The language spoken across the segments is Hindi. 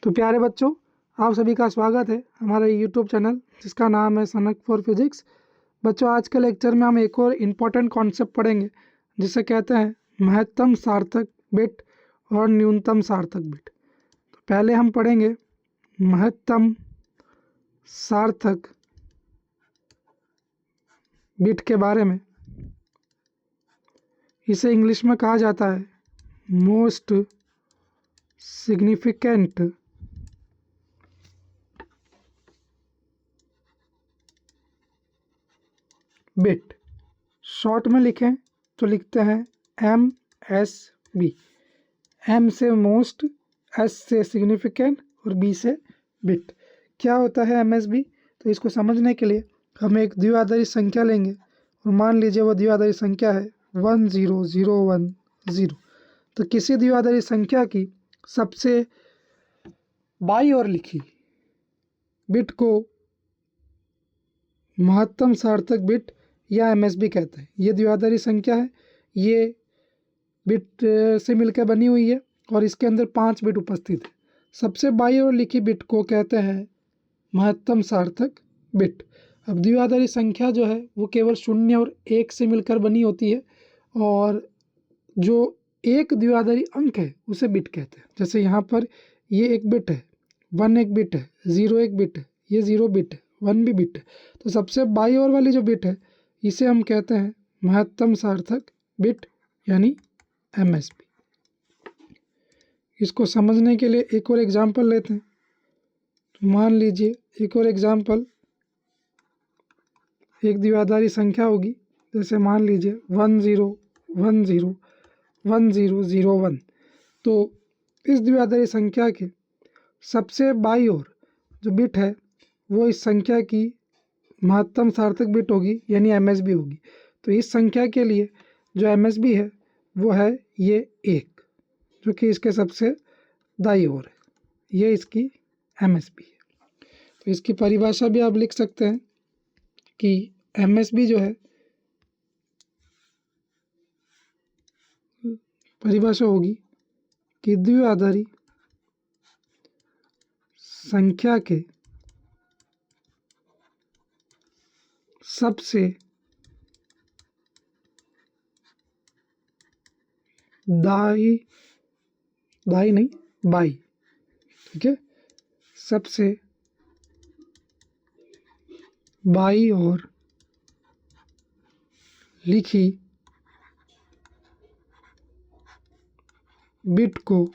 तो प्यारे बच्चों, आप सभी का स्वागत है हमारे यूट्यूब चैनल जिसका नाम है सनक फॉर फिजिक्स। बच्चों, आज के लेक्चर में हम एक और इम्पॉर्टेंट कॉन्सेप्ट पढ़ेंगे जिसे कहते हैं महत्तम सार्थक बिट और न्यूनतम सार्थक बिट। तो पहले हम पढ़ेंगे महत्तम सार्थक बिट के बारे में। इसे इंग्लिश में कहा जाता है मोस्ट सिग्निफिकेंट बिट। शॉर्ट में लिखें तो लिखते हैं MSB। M से मोस्ट, S से सिग्निफिकेंट और B से बिट। क्या होता है MSB? तो इसको समझने के लिए हम एक द्विआधारी संख्या लेंगे और मान लीजिए वो द्विआधारी संख्या है 10010। तो किसी द्विआधारी संख्या की सबसे बाईं ओर लिखी बिट को महत्तम सार्थक बिट या MSB कहते हैं। ये द्विआधारी संख्या है, ये बिट से मिलकर बनी हुई है और इसके अंदर 5 बिट उपस्थित है। सबसे बाईं ओर लिखी बिट को कहते हैं महत्तम सार्थक बिट। अब द्विआधारी संख्या जो है वो केवल 0 और 1 से मिलकर बनी होती है और जो एक द्विआधारी अंक है उसे बिट कहते हैं। जैसे यहाँ पर ये एक बिट है, 1 एक बिट है, 0 एक बिट है, ये 0 बिट है, 1 भी बिट है। तो सबसे बाईं ओर वाली जो बिट है इसे हम कहते हैं महत्तम सार्थक बिट यानी MSB। इसको समझने के लिए एक और एग्जाम्पल लेते हैं। तो मान लीजिए एक और एग्जाम्पल, एक द्विआधारी संख्या होगी, जैसे मान लीजिए 10101001। तो इस द्विआधारी संख्या के सबसे बाईं ओर जो बिट है वो इस संख्या की महत्तम सार्थक बिट होगी यानी MSB होगी। तो इस संख्या के लिए जो MSB है वो है ये 1, जो कि इसके सबसे दाईं ओर है, ये इसकी MSB है। तो इसकी परिभाषा भी आप लिख सकते हैं कि MSB जो है परिभाषा होगी कि द्विआधारी संख्या के सबसे बाई, ठीक है, सबसे बाईं ओर लिखी बिट को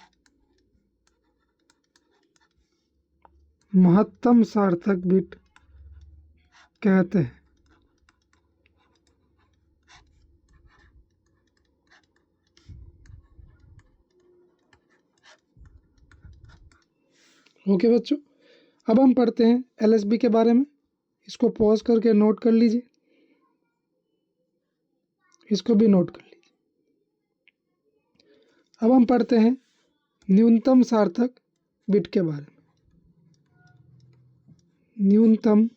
महत्तम सार्थक बिट कहते हैं। ओके बच्चों, अब हम पढ़ते हैं LSB के बारे में। इसको पॉज करके नोट कर लीजिए, इसको भी नोट कर लीजिए। अब हम पढ़ते हैं न्यूनतम सार्थक बिट के बारे में। न्यूनतम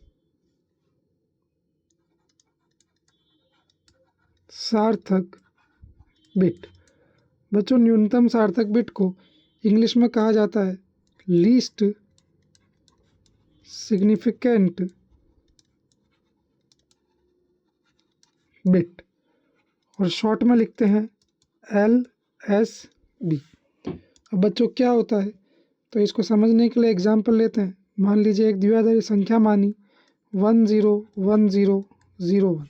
सार्थक बिट। बच्चों, न्यूनतम सार्थक बिट को इंग्लिश में कहा जाता है लीस्ट सिग्निफिकेंट बिट और शॉर्ट में लिखते हैं LSB। अब बच्चों क्या होता है तो इसको समझने के लिए एग्जाम्पल लेते हैं। मान लीजिए एक द्विआधारी संख्या मानी 101001।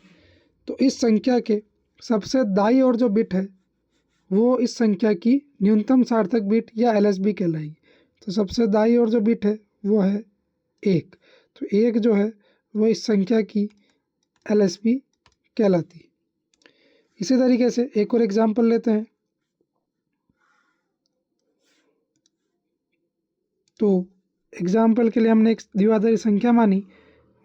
तो इस संख्या के सबसे दाईं ओर जो बिट है वो इस संख्या की न्यूनतम सार्थक बिट या LSB कहलाएगी। तो सबसे दाईं ओर जो बिट है वो है 1। तो 1 जो है वो इस संख्या की LSB कहलाती है। इसी तरीके से एक और एग्जाम्पल लेते हैं। तो एग्जाम्पल के लिए हमने एक द्विआधारी संख्या मानी,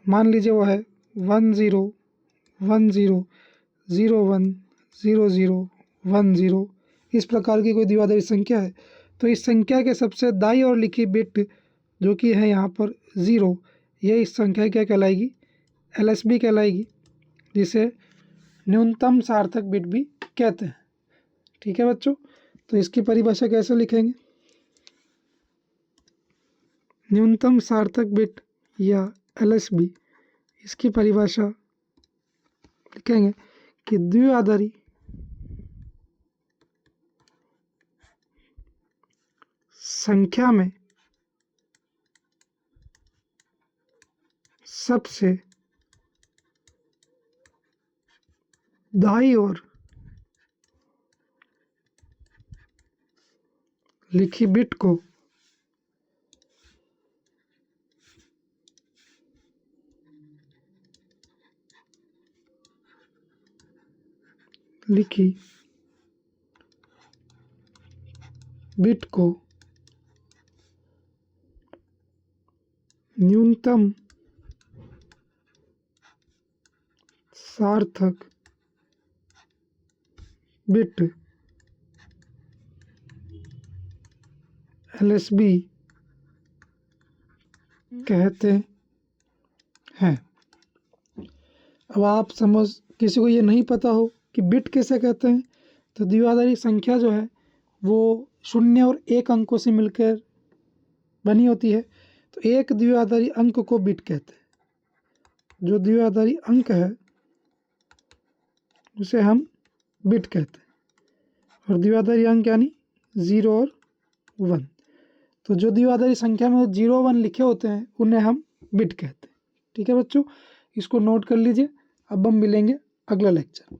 मान लीजिए वो है 1010010010। इस प्रकार की कोई द्विआधारी संख्या है तो इस संख्या के सबसे दाईं ओर लिखी बिट जो कि है यहाँ पर 0, ये इस संख्या क्या कहलाएगी? LSB कहलाएगी, जिसे न्यूनतम सार्थक बिट भी कहते हैं। ठीक है बच्चों, तो इसकी परिभाषा कैसे लिखेंगे? न्यूनतम सार्थक बिट या LSB, इसकी परिभाषा लिखेंगे कि द्विआधारी संख्या में सबसे दाईं ओर लिखी बिट को न्यूनतम सार्थक बिट LSB कहते हैं। अब आप समझ, किसी को ये नहीं पता हो कि बिट कैसे कहते हैं, तो द्विआधारी संख्या जो है वो 0 और 1 अंकों से मिलकर बनी होती है, तो एक द्विआधारी अंक को बिट कहते हैं। जो द्विआधारी अंक है उसे हम बिट कहते हैं, और द्विआधारी अंक यानी 0 और 1। तो जो द्विआधारी संख्या में 0 1 लिखे होते हैं उन्हें हम बिट कहते हैं। ठीक है बच्चों, इसको नोट कर लीजिए। अब हम मिलेंगे अगला लेक्चर।